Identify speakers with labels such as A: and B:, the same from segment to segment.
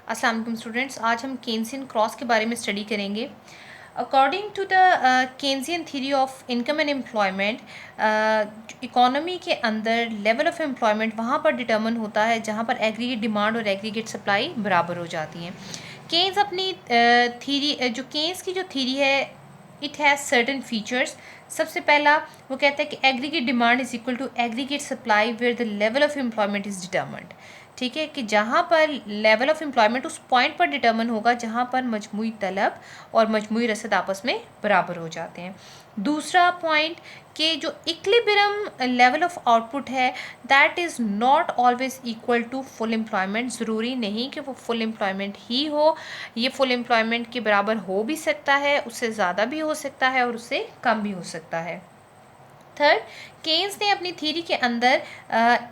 A: अस्सलाम वालेकुम स्टूडेंट्स, आज हम केन्सियन क्रॉस के बारे में स्टडी करेंगे। According to the Keynesian theory of income and employment, economy के अंदर लेवल ऑफ एम्प्लॉयमेंट वहाँ पर डिटर्मन होता है जहाँ पर एग्रीगेट डिमांड और एग्रीगेट सप्लाई बराबर हो जाती हैं। केन्स अपनी थ्योरी जो केन्स की जो थ्योरी है, इट हैज़ सर्टन फीचर्स। सबसे पहला वो कहता है कि aggregate demand is equal to aggregate supply where the level of employment is determined. ठीक है, कि जहाँ पर लेवल ऑफ एम्प्लॉयमेंट उस पॉइंट पर डिटर्मन होगा जहाँ पर मजमूई तलब और मजमूई रसद आपस में बराबर हो जाते हैं। दूसरा पॉइंट कि जो इक्विलिब्रियम लेवल ऑफ आउटपुट है that is not always equal to full employment. ज़रूरी नहीं कि वो फुल एम्प्लॉयमेंट ही हो, ये फुल एम्प्लॉयमेंट के बराबर हो भी सकता है, उससे ज़्यादा भी हो सकता है और उससे कम भी हो सकता है। थर्ड, केन्स ने अपनी थ्योरी के अंदर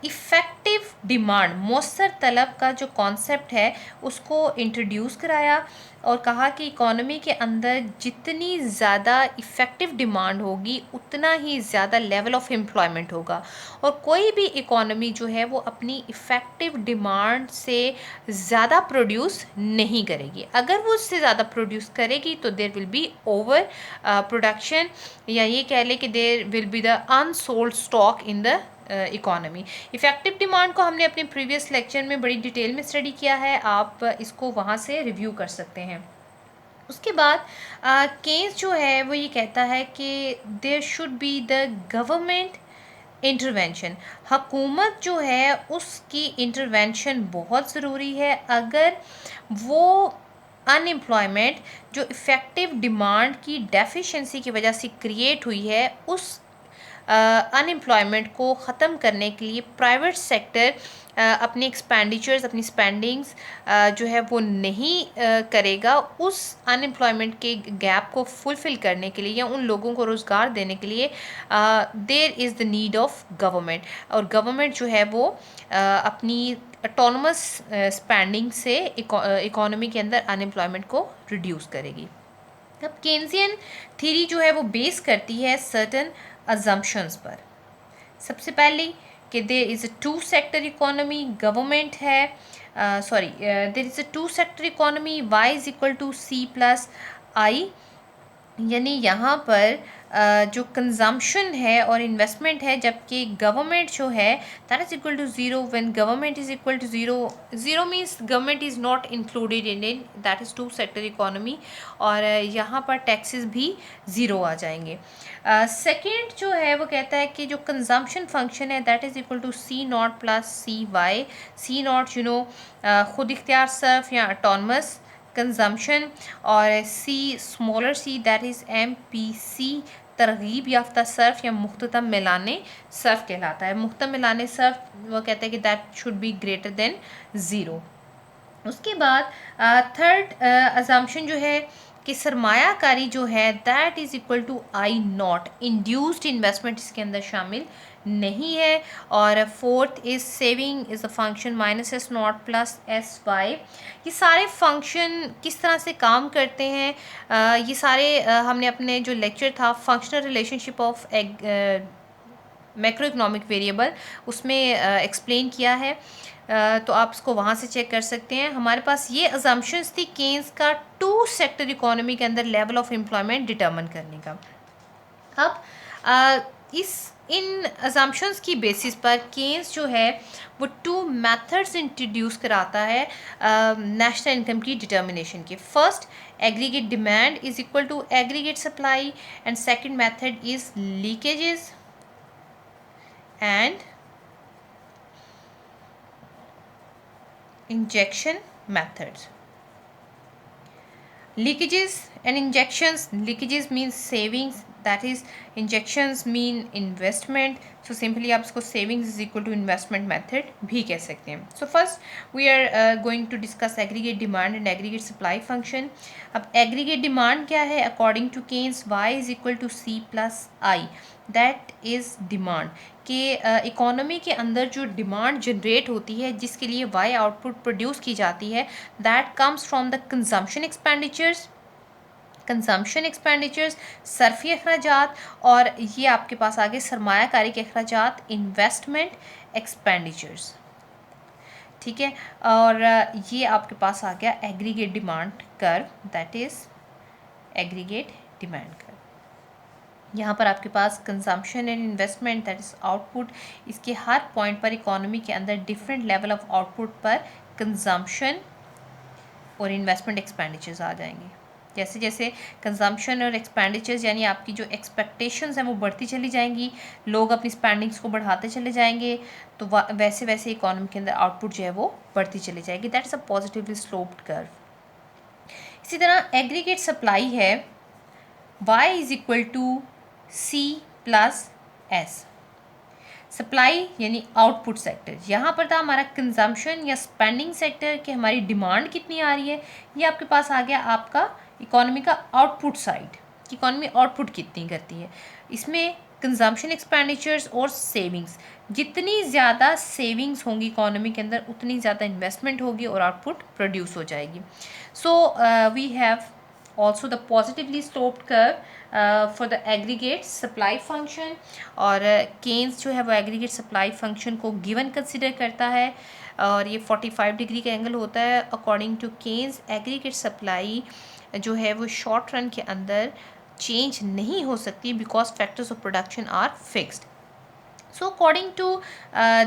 A: इफ़ेक्टिव डिमांड, मौसर तलब का जो कॉन्सेप्ट है उसको इंट्रोड्यूस कराया और कहा कि इकोनॉमी के अंदर जितनी ज़्यादा इफ़ेक्टिव डिमांड होगी उतना ही ज़्यादा लेवल ऑफ एम्प्लॉयमेंट होगा और कोई भी इकोनॉमी जो है वो अपनी इफ़ेक्टिव डिमांड से ज़्यादा प्रोड्यूस नहीं करेगी। अगर वो उससे ज़्यादा प्रोड्यूस करेगी तो there will be over production, या ये कह लें कि there will be the unsold stock in the economy. Effective demand को हमने अपने प्रीवियस लेक्चर में बड़ी डिटेल में स्टडी किया है, आप इसको वहाँ से रिव्यू कर सकते हैं। उसके बाद केस जो है वो ये कहता है कि there should be the government intervention. हुकूमत जो है उसकी इंटरवेंशन बहुत ज़रूरी है। अगर वो अनएम्प्लॉयमेंट जो इफ़ेक्टिव डिमांड की डेफिशिएंसी की वजह से क्रिएट हुई है, उस अनएम्प्लॉयमेंट को ख़त्म करने के लिए प्राइवेट सेक्टर अपने एक्सपेंडिचर्स, अपनी स्पेंडिंग्स जो है वो नहीं करेगा उस अनएम्प्लॉयमेंट के गैप को फुलफ़िल करने के लिए या उन लोगों को रोज़गार देने के लिए there is the need of government. और गवर्नमेंट जो है वो अपनी ऑटोनमस स्पेंडिंग से इकोनॉमी के अंदर अनएम्प्लॉयमेंट को रिड्यूस करेगी। अब केन्सियन थ्योरी जो है वो बेस करती है सर्टन अजम्पशंस पर। सबसे पहले कि there is a two sector economy, government है, there is a two sector economy, Y is equal to C plus I, यानी यहाँ पर जो कंजम्पशन है और इन्वेस्टमेंट है, जबकि गवर्नमेंट जो है that is equal to zero. When government is equal to zero, zero means government is not included in it, that is two sector economy, और यहाँ पर टैक्सेस भी ज़ीरो आ जाएंगे। सेकेंड जो है वो कहता है कि जो कंजम्पशन फंक्शन है that is equal to C not plus C Y. C not खुद इख्तियार सर्फ या ऑटोनमस कंजम्पशन, और C smaller C that is MPC तरगीब याफ्ता सर्फ या मुख्ततम मिलाने सर्फ कहलाता है। मुख्ततम मिलाने सर्फ वो कहते हैं कि that should be greater than zero. उसके बाद थर्ड अजम्पशन जो है कि सरमायाकारी जो है that is equal to I naught, induced investment इसके अंदर शामिल नहीं है। और fourth is saving is a function minus S not plus S Y. ये सारे फंक्शन किस तरह से काम करते हैं, ये सारे हमने अपने जो लेक्चर था functional relationship of macro economic variable उसमें एक्सप्लेन किया है, तो आप इसको वहाँ से चेक कर सकते हैं। हमारे पास ये अजम्पशंस थी केन्स का टू सेक्टर इकोनॉमी के अंदर लेवल ऑफ एम्प्लॉयमेंट डिटर्मिन करने का। अब इन अजम्पशंस की बेसिस पर केन्स जो है वो टू मेथड्स इंट्रोड्यूस कराता है नेशनल इनकम की डिटर्मिनेशन के। First, aggregate demand is equal to aggregate supply, and second method is leakages and injection methods. Leakages and injections. Leakages means savings, that is injections mean investment. So simply आप इसको savings is equal to investment method भी कह सकते हैं. So first we are going to discuss aggregate demand and aggregate supply function. अब aggregate demand क्या है? According to Keynes, Y is equal to C plus I. That is demand कि economy के अंदर जो डिमांड जनरेट होती है जिसके लिए वाई आउटपुट प्रोड्यूस की जाती है that comes from the consumption expenditures, सर्फी अखराजात, और ये आपके पास आगे सरमायाकारी के अखराजात, इन्वेस्टमेंट एक्सपेंडिचर्स। ठीक है। और ये आपके पास आ गया aggregate demand curve, that is aggregate demand curve. यहाँ पर आपके पास consumption and investment that is output, इसके हर पॉइंट पर इकोनॉमी के अंदर डिफरेंट लेवल ऑफ आउटपुट पर कंजम्पशन और इन्वेस्टमेंट एक्सपेंडिचर्स आ जाएंगे। जैसे जैसे कंजम्पशन और एक्सपेंडिचर्स यानी आपकी जो एक्सपेक्टेशंस हैं वो बढ़ती चली जाएंगी, लोग अपनी स्पेंडिंग्स को बढ़ाते चले जाएंगे, तो वैसे वैसे इकोनॉमी के अंदर आउटपुट जो है वो बढ़ती चली जाएगी। That is a positively sloped curve. इसी तरह एग्रीगेट सप्लाई है y is equal to C plus S। Supply यानी आउटपुट सेक्टर, यहाँ पर था हमारा कंजम्पशन या स्पेंडिंग सेक्टर कि हमारी डिमांड कितनी आ रही है। ये आपके पास आ गया आपका इकोनॉमी का आउटपुट साइड, कि इकोनॉमी आउटपुट कितनी करती है। इसमें कंजम्पशन एक्सपेंडिचर्स और सेविंग्स, जितनी ज़्यादा सेविंग्स होंगी इकोनॉमी के अंदर उतनी ज़्यादा इन्वेस्टमेंट होगी और आउटपुट प्रोड्यूस हो जाएगी। So we have also the positively sloped curve for the aggregate supply function। और केन्स जो है वो एग्रीगेट सप्लाई फंक्शन को गिवन कंसिडर करता है और ये 45 डिग्री का एंगल होता है। According to Keynes aggregate supply जो है वो शॉर्ट रन के अंदर चेंज नहीं हो सकती because factors of production are fixed. So according to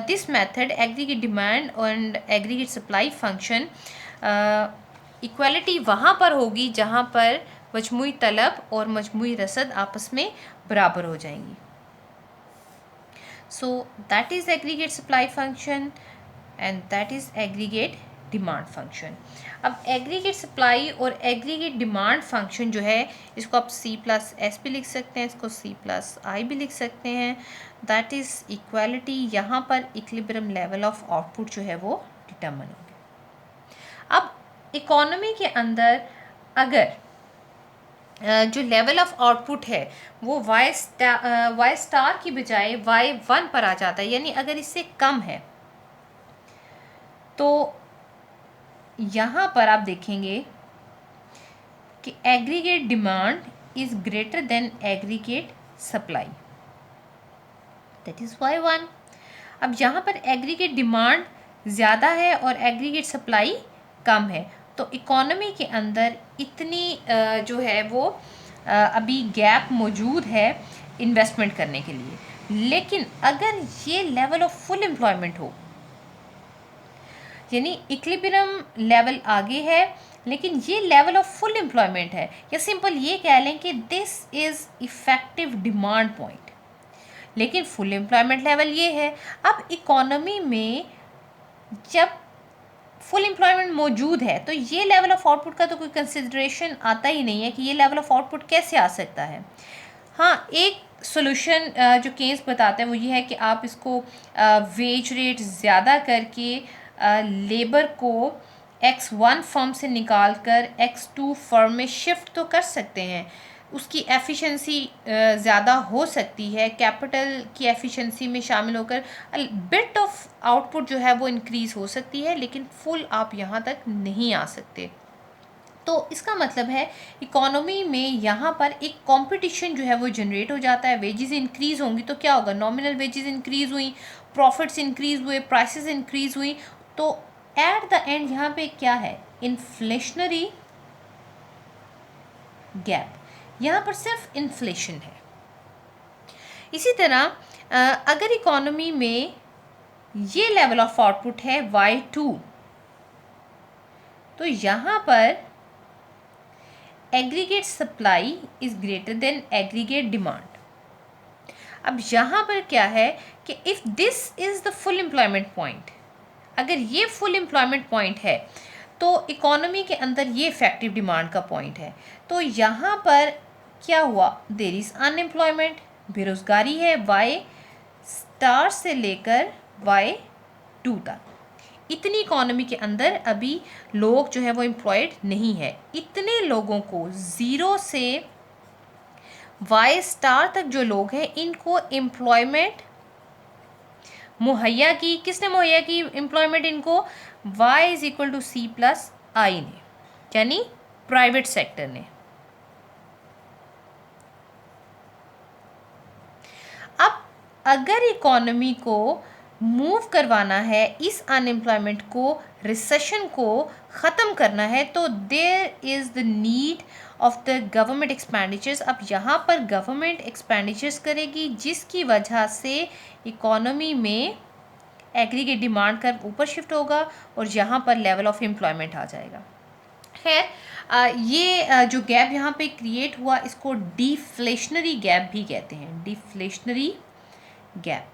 A: this method aggregate demand and aggregate supply function equality वहाँ पर होगी जहाँ पर मजमूई तलब और मजमूई रसद आपस में बराबर हो जाएंगी। सो that is aggregate supply function and that is aggregate demand function. अब एग्रीगेट सप्लाई और एग्रीगेट डिमांड फंक्शन जो है इसको आप C प्लस S भी लिख सकते हैं, इसको C प्लस I भी लिख सकते हैं। दैट इज़ इक्वालिटी, यहाँ पर इक्विलिब्रियम लेवल ऑफ आउटपुट जो है वो डिटर्मिन होंगे। अब इकोनॉमी के अंदर अगर जो लेवल ऑफ आउटपुट है वो वाई स्टार की बजाय Y1 पर आ जाता है, यानी अगर इससे कम है तो यहाँ पर आप देखेंगे कि aggregate demand is greater than aggregate supply, that is Y1। अब यहाँ पर एग्रीगेट डिमांड ज़्यादा है और एग्रीगेट सप्लाई कम है, तो इकोनॉमी के अंदर इतनी जो है वो अभी गैप मौजूद है इन्वेस्टमेंट करने के लिए। लेकिन अगर ये लेवल ऑफ फुल एम्प्लॉयमेंट हो, यानी इक्विलिब्रियम लेवल आगे है लेकिन ये लेवल ऑफ फुल एम्प्लॉयमेंट है, या सिंपल ये कह लें कि this is effective demand point, लेकिन फुल एम्प्लॉयमेंट लेवल ये है। अब इकोनॉमी में जब फुल एम्प्लॉयमेंट मौजूद है तो ये लेवल ऑफ आउटपुट का तो कोई कंसिडरेशन आता ही नहीं है कि ये लेवल ऑफ आउटपुट कैसे आ सकता है। हाँ, एक सोल्यूशन जो केस बताते हैं वो ये है कि आप इसको वेज रेट ज़्यादा करके लेबर को X1 फर्म से निकाल कर X2 फर्म में शिफ्ट तो कर सकते हैं, उसकी एफिशिएंसी ज़्यादा हो सकती है, कैपिटल की एफिशिएंसी में शामिल होकर बिट ऑफ आउटपुट जो है वो इंक्रीज़ हो सकती है, लेकिन फुल आप यहाँ तक नहीं आ सकते। तो इसका मतलब है इकोनॉमी में यहाँ पर एक कंपटीशन जो है वो जनरेट हो जाता है। वेजेस इंक्रीज़ होंगी तो क्या होगा, नॉमिनल वेजेस इंक्रीज़ हुई, प्रॉफिट्स इंक्रीज़ हुए, प्राइसेस इंक्रीज़ हुई, तो एट द एंड यहाँ पे क्या है, इन्फ्लेशनरी गैप, यहाँ पर सिर्फ इन्फ्लेशन है। इसी तरह अगर इकोनॉमी में ये लेवल ऑफ आउटपुट है Y2, तो यहाँ पर aggregate supply is greater than aggregate demand. अब यहाँ पर क्या है कि if this is the full employment point, अगर ये फुल एम्प्लॉयमेंट पॉइंट है तो इकोनॉमी के अंदर ये इफेक्टिव डिमांड का पॉइंट है, तो यहाँ पर क्या हुआ, देयर इज़ अनएम्प्लॉयमेंट, बेरोज़गारी है Y स्टार से लेकर Y2 तक, इतनी इकोनॉमी के अंदर अभी लोग जो है वो एम्प्लॉयड नहीं है। इतने लोगों को ज़ीरो से Y स्टार तक जो लोग हैं इनको एम्प्लॉयमेंट मुहैया की, किसने मुहैया की एम्प्लॉयमेंट इनको, Y is equal to C plus I ने, यानी प्राइवेट सेक्टर ने। अब अगर इकोनॉमी को मूव करवाना है, इस अनएम्प्लॉयमेंट को, रिसेशन को ख़त्म करना है, तो there is the need of the government expenditures. अब यहाँ पर गवर्नमेंट एक्सपेंडिचर्स करेगी जिसकी वजह से इकोनॉमी में एग्रीगेट डिमांड कर्व ऊपर शिफ्ट होगा और यहाँ पर लेवल ऑफ एम्प्लॉयमेंट आ जाएगा। खैर ये जो गैप यहाँ पे क्रिएट हुआ इसको डिफ्लेशनरी गैप भी कहते हैं, डिफ्लेशनरी गैप,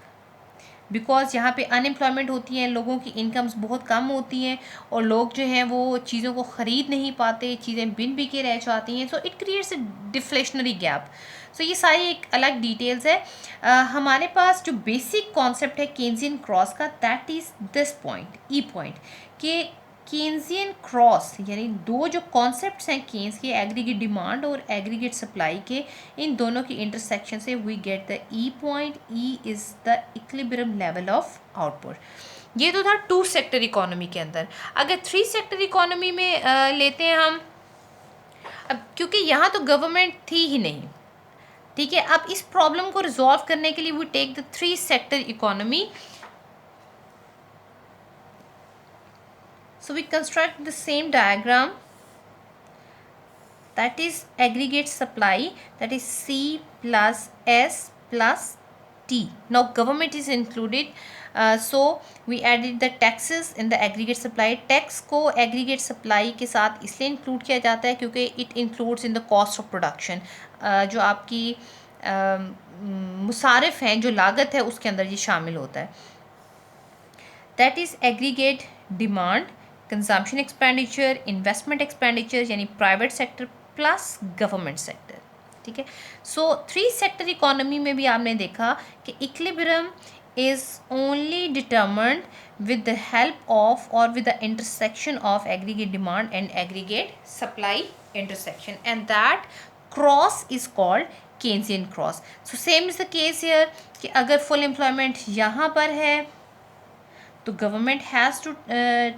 A: बिकॉज यहाँ पे अनएम्प्लॉयमेंट होती है, लोगों की इनकम्स बहुत कम होती हैं और लोग जो हैं वो चीज़ों को ख़रीद नहीं पाते, चीज़ें बिन बिके रह जाती हैं, so it creates a deflationary gap. So ये सारी एक अलग डिटेल्स है। हमारे पास जो बेसिक कॉन्सेप्ट है केन्जियन क्रॉस का, that is this point, E point, कि केन्जियन क्रॉस यानी दो जो कॉन्सेप्ट्स हैं केन्स के, एग्रीगेट डिमांड और एग्रीगेट सप्लाई के, इन दोनों की इंटरसेक्शन से we get the E point. E is the equilibrium level of output. ये तो था टू सेक्टर इकोनॉमी के अंदर। अगर थ्री सेक्टर इकोनॉमी में लेते हैं हम, अब क्योंकि यहाँ तो गवर्नमेंट थी ही नहीं, ठीक है, अब इस प्रॉब्लम को रिजॉल्व करने के लिए we take the three sector economy. So we construct the same diagram, that is aggregate supply, that is C plus S plus T. Now government is included, so we added the taxes in the aggregate supply. Tax को aggregate supply के साथ इसलिए include किया जाता है क्योंकि it includes in the cost of production, जो आपकी मुसारिफ हैं, जो लागत है उसके अंदर ये शामिल होता है। That is aggregate demand, consumption expenditure, investment expenditure यानी private sector plus government sector, ठीक है। सो थ्री सेक्टर इकोनॉमी में भी आपने देखा कि equilibrium is only determined with the help of और with the intersection of aggregate demand and aggregate supply intersection, and that cross is called Keynesian cross. So same is the case here कि अगर full employment यहाँ पर है तो government has to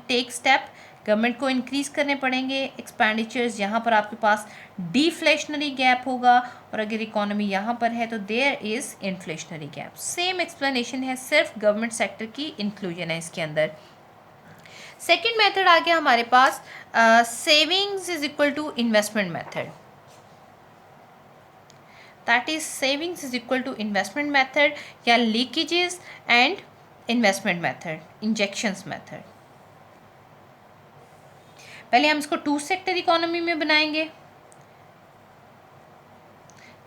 A: take step, government को increase करने पड़ेंगे expenditures. यहाँ पर आपके पास डिफ्लेशनरी गैप होगा, और अगर इकोनॉमी यहाँ पर है तो there is inflationary gap. Same explanation है, सिर्फ गवर्नमेंट सेक्टर की इंक्लूजन है इसके अंदर। सेकेंड मेथड आ गया हमारे पास, savings is equal to investment method, that is savings is equal to investment method या leakages and investment method, injections method. पहले हम इसको टू सेक्टर इकोनॉमी में बनाएंगे,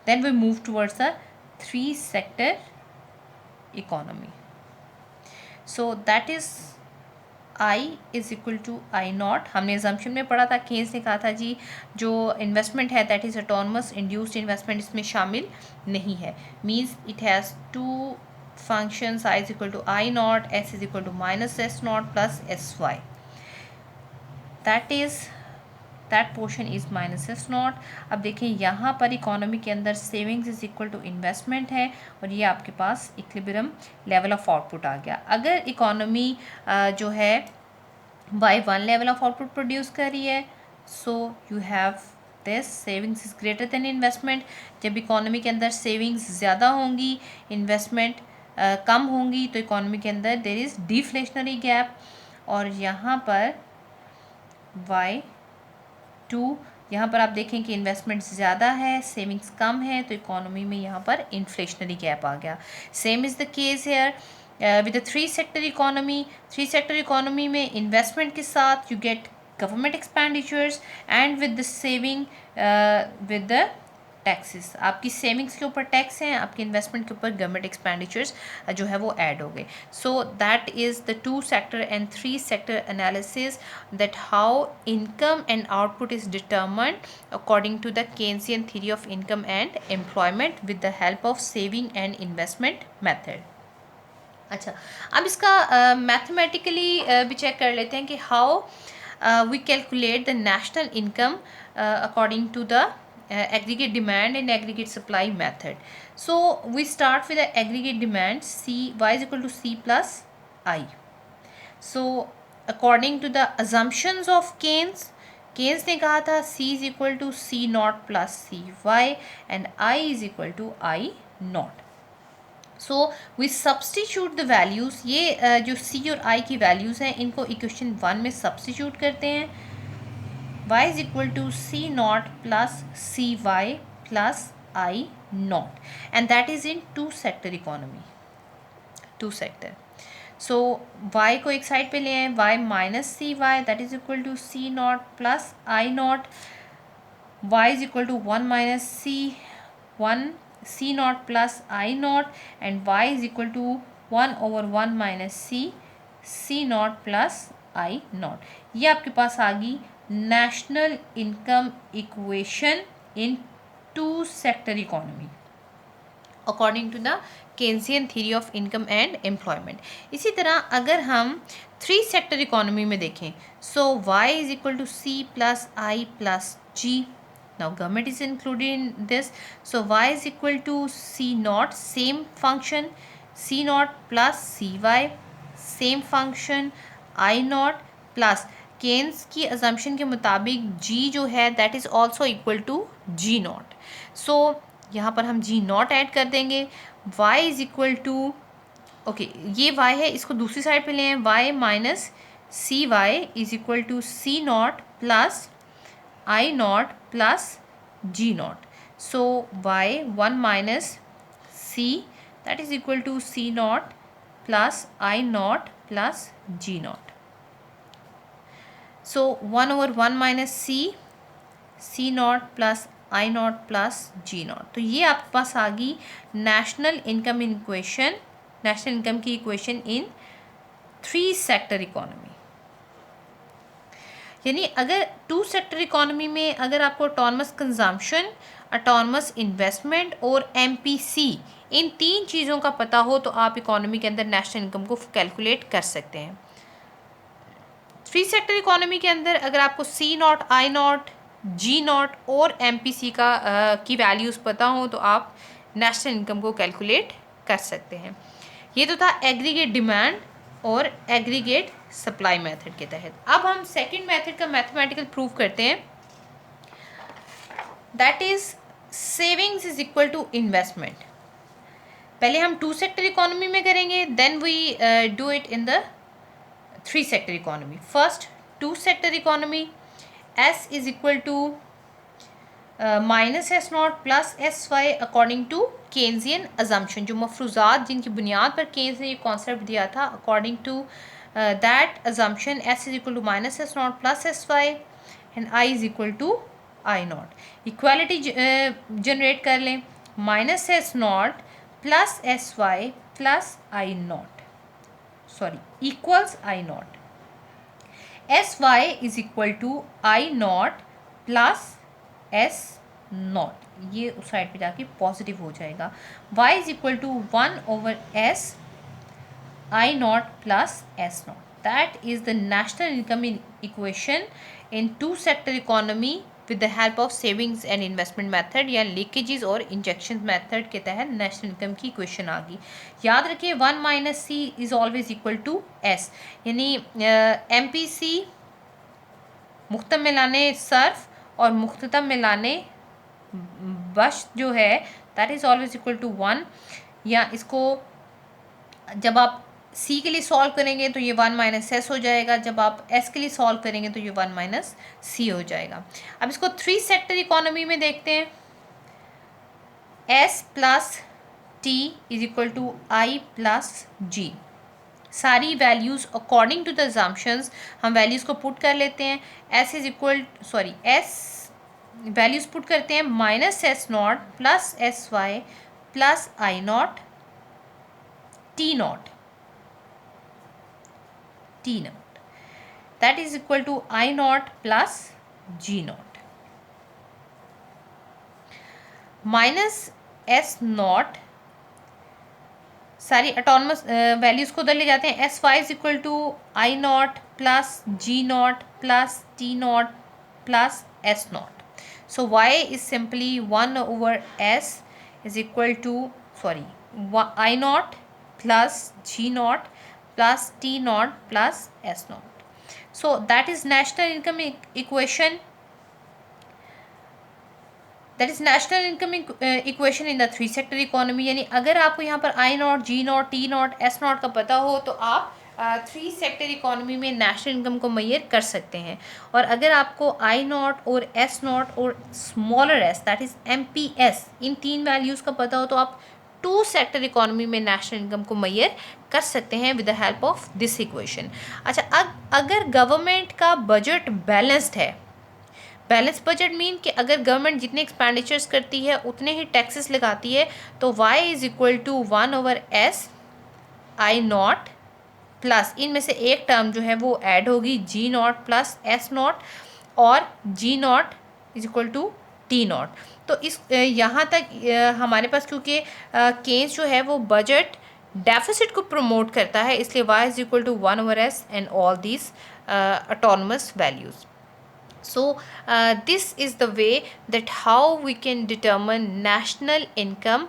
A: then we move towards a three sector economy. So that is I is equal to I not. हमने assumption में पढ़ा था, केस ने कहा था जी जो इन्वेस्टमेंट है that is autonomous, induced investment इसमें शामिल नहीं है, means it has two functions, I is equal to I naught, S is equal to minus S naught plus SY, that portion is minus S naught। अब देखें यहाँ पर economy के अंदर savings is equal to investment है और ये आपके पास इक्विलिब्रियम लेवल ऑफ आउटपुट आ गया। अगर इकोनॉमी जो है Y1 level of output produce कर रही है, so you have this savings is greater than investment. जब इकोनॉमी के अंदर सेविंग्स ज़्यादा होंगी, इन्वेस्टमेंट कम होंगी, तो इकोनॉमी के अंदर देयर इज़ डिफ्लेशनरी गैप। और यहाँ पर Y2, यहाँ पर आप देखें कि इन्वेस्टमेंट ज़्यादा है, सेविंग्स कम है, तो इकोनॉमी में यहाँ पर इन्फ्लेशनरी गैप आ गया। Same is the case here with the three sector economy. Three sector economy में इन्वेस्टमेंट के साथ you get government expenditures and with the saving with the taxes. आपकी सेविंग्स के ऊपर टैक्स हैं, आपकी इन्वेस्टमेंट के ऊपर गवर्नमेंट एक्सपेंडिचर्स जो है वो ऐड हो गए। So that is the two sector and three sector analysis, that how income and output is determined according to the Keynesian theory of income and employment with the help of saving and investment method. अच्छा, अब इसका mathematically भी check कर लेते हैं कि how we calculate the national income according to the aggregate demand and aggregate supply method. So we start with the aggregate demand, C, Y is equal to C plus I. So according to the assumptions of Keynes ने कहा था C is equal to C naught plus CY and I is equal to I naught. So we substitute the values, ये जो सी और आई की values हैं इनको equation 1 में सब्सटीट्यूट करते हैं. y is equal to c naught plus cy plus I naught, and that is in two sector economy. Two sector. So y को एक साइड पे ले आए, y minus C Y that is equal to C not plus I not. y is equal to 1 minus C not plus I not, and y is equal to 1/1 minus C not plus I not. ये आपके पास आ गई national income equation in two sector economy according to the Keynesian theory of income and employment. इसी तरह अगर हम three sector economy में देखें, so y is equal to C plus I plus G. Now government is included in this, so y is equal to c naught, same function, c naught plus cy, same function, i naught plus Keynes की assumption के मुताबिक g जो है that is also equal to g naught. so यहाँ पर हम g naught add कर देंगे. y is equal to okay ये y है, इसको दूसरी साइड पे ले आए, y minus C Y is equal to C not plus I not plus G not. So y 1 minus C that is equal to C not plus I not plus G not. So 1/1 minus C not plus I not plus G not. तो ये आपके पास आ गई national income equation, national income की equation in three sector economy. यानी अगर two sector economy में अगर आपको ऑटोनमस कंजम्पशन, ऑटोनमस इन्वेस्टमेंट और एमपीसी इन तीन चीज़ों का पता हो तो आप इकोनॉमी के अंदर नेशनल इनकम को कैलकुलेट कर सकते हैं. थ्री सेक्टर इकोनॉमी के अंदर अगर आपको C not, I not, G not और एमपीसी की वैल्यूज़ पता हो तो आप नेशनल इनकम को कैलकुलेट कर सकते हैं. ये तो था एग्रीगेट डिमांड और एग्रीगेट सप्लाई मेथड के तहत. अब हम सेकंड मेथड का मैथमेटिकल प्रूव करते हैं, that is savings is equal to investment. पहले हम टू सेक्टर इकोनॉमी में करेंगे, then we do it in the three sector economy. First two sector economy, S is equal to minus S not plus S Y according to Keynesian assumption. जो मफरूज़ात जिनकी बुनियाद पर Keynes ने ये concept दिया था, according to that assumption S is equal to minus S not plus S Y and I is equal to I naught. Equality generate कर लें, minus S not plus S Y plus I naught, sorry equals I naught. S Y is equal to I not plus S naught, ये उस side पे जाके positive हो जाएगा. y is equal to 1/s I not plus S not. That is the national income equation in two sector economy with the help of savings and investment method या leakages और injection method के तहत national income की equation आ गई. याद रखिए 1 minus C is always equal to S, यानी एमपीसी मुख्तम मिलाने सर्फ और मुख्ततम मिलाने बश जो है that is always equal to 1. या इसको जब आप सी के लिए सॉल्व करेंगे तो ये 1 माइनस एस हो जाएगा, जब आप एस के लिए सॉल्व करेंगे तो ये 1 माइनस सी हो जाएगा. अब इसको थ्री सेक्टर इकोनॉमी में देखते हैं. S plus T is equal to I plus G. सारी values according to the assumptions हम वैल्यूज़ को पुट कर लेते हैं. S is equal sorry S values put करते हैं, minus S not plus S Y plus I not T not that is equal to I not plus G not. Minus S not सारी autonomous values को उधर ले जाते हैं. S Y is equal to I not plus G not plus T naught plus S naught. So y is simply 1/s is equal to I naught plus g naught plus t naught plus s naught. So that is national income equation. That is national income equation in the three sector economy, यानी अगर आपको यहाँ पर I not, G not, T not, S not का पता हो तो आप थ्री सेक्टर इकोनॉमी में नेशनल इनकम को मैयर कर सकते हैं। और अगर आपको आई नॉट और एस नॉट और smaller S that is M P S इन तीन वैल्यूज़ का पता हो तो आप टू सेक्टर इकोनॉमी में नेशनल इनकम को मैयर कर सकते हैं with the help of this equation. अच्छा, अगर गवर्नमेंट का बजट बैलेंस्ड है, बैलेंस बजट मीन कि अगर गवर्नमेंट जितने एक्सपेंडिचर्स करती है उतने ही टैक्सेस लगाती है, तो y is equal to 1/s I not plus इनमें से एक टर्म जो है वो ऐड होगी G not plus S not, और G not is equal to T not. तो इस यहाँ तक हमारे पास क्योंकि केस जो है वो बजट डेफिसिट को प्रमोट करता है, इसलिए y is equal to 1/s and all these autonomous values. So this is the way that how we can determine national income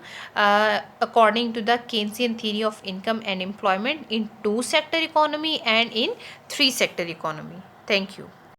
A: according to the Keynesian theory of income and employment in two sector economy and in three sector economy. Thank you.